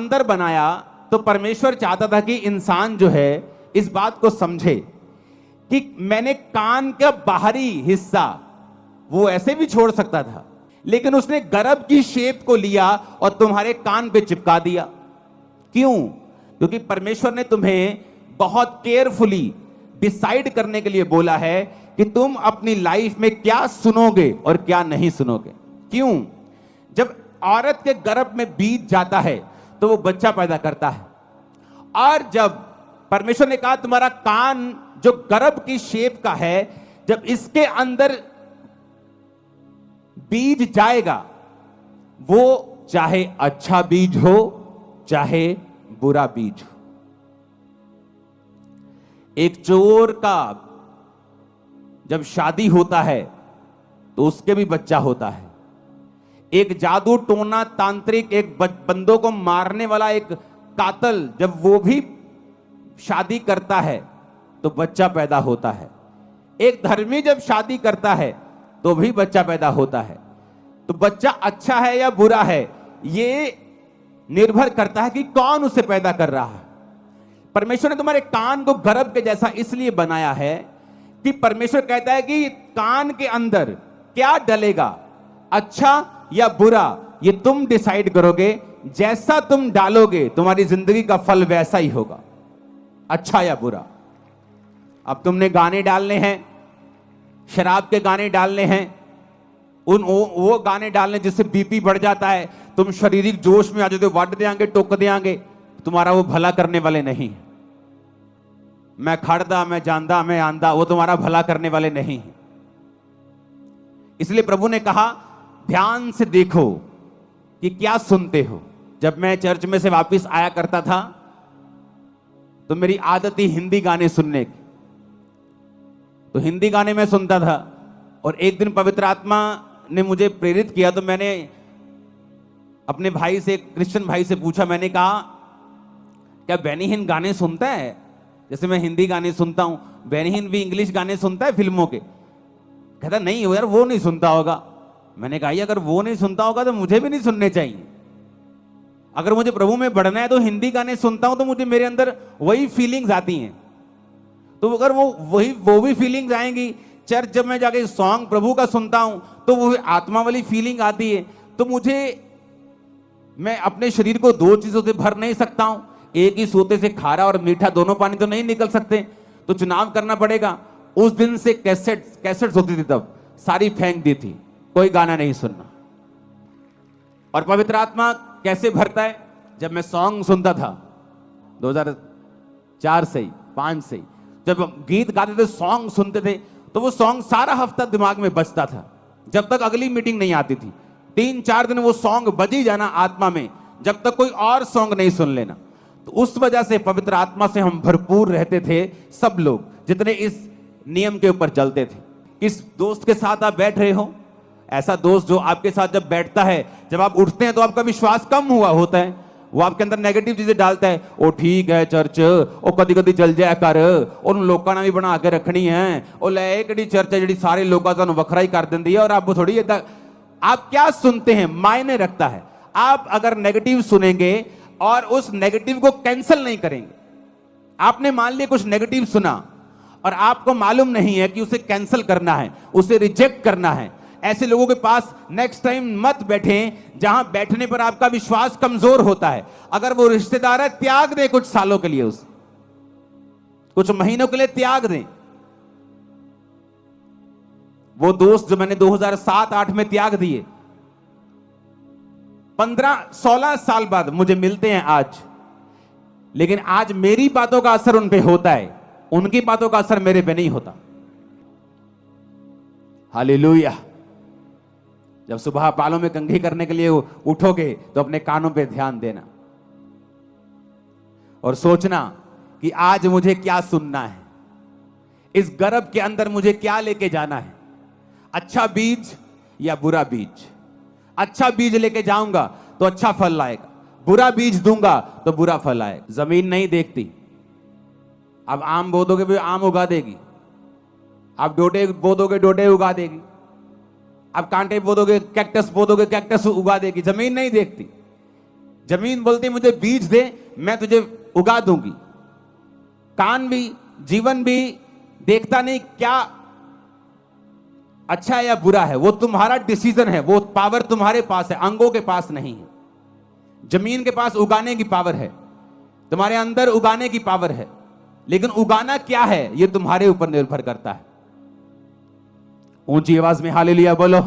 अंदर बनाया तो परमेश्वर चाहता था कि इंसान जो है इस बात को समझे कि मैंने कान का बाहरी हिस्सा वो ऐसे भी छोड़ सकता था, लेकिन उसने गर्भ की शेप को लिया और तुम्हारे कान पे चिपका दिया। क्यों? क्योंकि परमेश्वर ने तुम्हें बहुत केयरफुली डिसाइड करने के लिए बोला है कि तुम अपनी लाइफ में क्या सुनोगे और क्या नहीं सुनोगे। क्यों? जब औरत के गर्भ में बीज जाता है तो वो बच्चा पैदा करता है, और जब परमेश्वर ने कहा तुम्हारा कान जो गर्भ की शेप का है, जब इसके अंदर बीज जाएगा, वो चाहे अच्छा बीज हो चाहे बुरा बीज हो। एक चोर का जब शादी होता है तो उसके भी बच्चा होता है। एक जादू टोना तांत्रिक, एक बंदों को मारने वाला एक कातल, जब वो भी शादी करता है तो बच्चा पैदा होता है। एक धर्मी जब शादी करता है तो भी बच्चा पैदा होता है। तो बच्चा अच्छा है या बुरा है, ये निर्भर करता है कि कौन उसे पैदा कर रहा है। परमेश्वर ने तुम्हारे कान को गर्भ के जैसा इसलिए बनाया है कि परमेश्वर कहता है कि कान के अंदर क्या डलेगा, अच्छा या बुरा, ये तुम डिसाइड करोगे। जैसा तुम डालोगे तुम्हारी जिंदगी का फल वैसा ही होगा, अच्छा या बुरा। अब तुमने गाने डालने हैं, शराब के गाने डालने हैं, वो गाने डालने जिससे बीपी बढ़ जाता है, तुम शारीरिक जोश में आ जाते हो, वड देंगे टोक देंगे, तुम्हारा वो भला करने वाले नहीं। मैं खड़दा, मैं जानदा, मैं आंदा, वो तुम्हारा भला करने वाले नहीं। इसलिए प्रभु ने कहा ध्यान से देखो कि क्या सुनते हो। जब मैं चर्च में से वापस आया करता था तो मेरी आदत थी हिंदी गाने सुनने की, तो हिंदी गाने में सुनता था। और एक दिन पवित्र आत्मा ने मुझे प्रेरित किया, तो मैंने अपने भाई से, क्रिश्चियन भाई से पूछा, मैंने कहा क्या बेनीहीन गाने सुनता है? जैसे मैं हिंदी गाने सुनता हूं, बेनीहीन भी इंग्लिश गाने सुनता है फिल्मों के? कहता नहीं यार, वो नहीं सुनता होगा। मैंने कहा अगर वो नहीं सुनता होगा तो मुझे भी नहीं सुनने चाहिए। अगर मुझे प्रभु में बढ़ना है तो हिंदी गाने सुनता हूं तो मुझे मेरे अंदर वही फीलिंग्स आती हैं। तो अगर वो भी फीलिंग्स आएंगी, चर्च जब मैं जाके सॉन्ग प्रभु का सुनता हूं तो वो आत्मा वाली फीलिंग आती है। तो मैं अपने शरीर को दो चीजों से भर नहीं सकता हूं। एक ही सोते से खारा और मीठा दोनों पानी तो नहीं निकल सकते, तो चुनाव करना पड़ेगा। उस दिन से कैसेट्स होती थी, तब सारी फेंक दी थी, कोई गाना नहीं सुनना। और पवित्र आत्मा कैसे भरता है? जब मैं सॉन्ग सुनता था 2004 से 5 से, जब गीत गाते थे, सॉन्ग सुनते थे, तो वो सॉन्ग सारा हफ्ता दिमाग में बजता था, जब तक अगली मीटिंग नहीं आती थी। 3-4 दिन वो सॉन्ग बजी जाना आत्मा में, जब तक कोई और सॉन्ग नहीं सुन लेना। तो उस वजह से पवित्र आत्मा से हम भरपूर रहते थे, सब लोग जितने इस नियम के ऊपर चलते थे। इस दोस्त के साथ आप बैठ रहे हो, ऐसा दोस्त जो आपके साथ जब बैठता है, जब आप उठते हैं तो आपका विश्वास कम हुआ होता है, वो आपके अंदर नेगेटिव चीजें डालता है। ओ ठीक है चर्च, ओ कदी कदी चल जाया कर, उन लोगों ने भी बना के रखनी है, ओ ले कड़ी चर्च है जी सारे लोगों का वखरा ही कर देती है, और आप थोड़ी। आप क्या सुनते हैं मायने रखता है। आप अगर नेगेटिव सुनेंगे और उस नेगेटिव को कैंसिल नहीं करेंगे, आपने मान लिया कुछ नेगेटिव सुना और आपको मालूम नहीं है कि उसे कैंसिल करना है, उसे रिजेक्ट करना है, ऐसे लोगों के पास नेक्स्ट टाइम मत बैठें जहां बैठने पर आपका विश्वास कमजोर होता है। अगर वो रिश्तेदार है, त्याग दें कुछ सालों के लिए, उसे कुछ महीनों के लिए त्याग दें। वो दोस्त जो मैंने 2007-8 में त्याग दिए, 15-16 साल बाद मुझे मिलते हैं आज, लेकिन आज मेरी बातों का असर उन पे होता है, उनकी बातों का असर मेरे पे नहीं होता। हालेलुया। जब सुबह बालों में कंघी करने के लिए उठोगे तो अपने कानों पे ध्यान देना और सोचना कि आज मुझे क्या सुनना है, इस गर्भ के अंदर मुझे क्या लेके जाना है, अच्छा बीज या बुरा बीज। अच्छा बीज लेके जाऊंगा तो अच्छा फल लाएगा, बुरा बीज दूंगा तो बुरा फल आएगा। जमीन नहीं देखती। आप आम बो दोगे भी आम उगा देगी, आप डोडे बो दोगे डोडे उगा देगी, आप कांटे बो दोगे, कैक्टस बो दोगे कैक्टस उगा देगी। जमीन नहीं देखती। जमीन बोलती मुझे बीज दे, मैं तुझे उगा दूंगी। कान भी, जीवन भी देखता नहीं क्या अच्छा है या बुरा है, वो तुम्हारा डिसीजन है, वो पावर तुम्हारे पास है, अंगों के पास नहीं है। जमीन के पास उगाने की पावर है, तुम्हारे अंदर उगाने की पावर है, लेकिन उगाना क्या है ये तुम्हारे ऊपर निर्भर करता है। ऊंची आवाज में हालेलुया बोलो।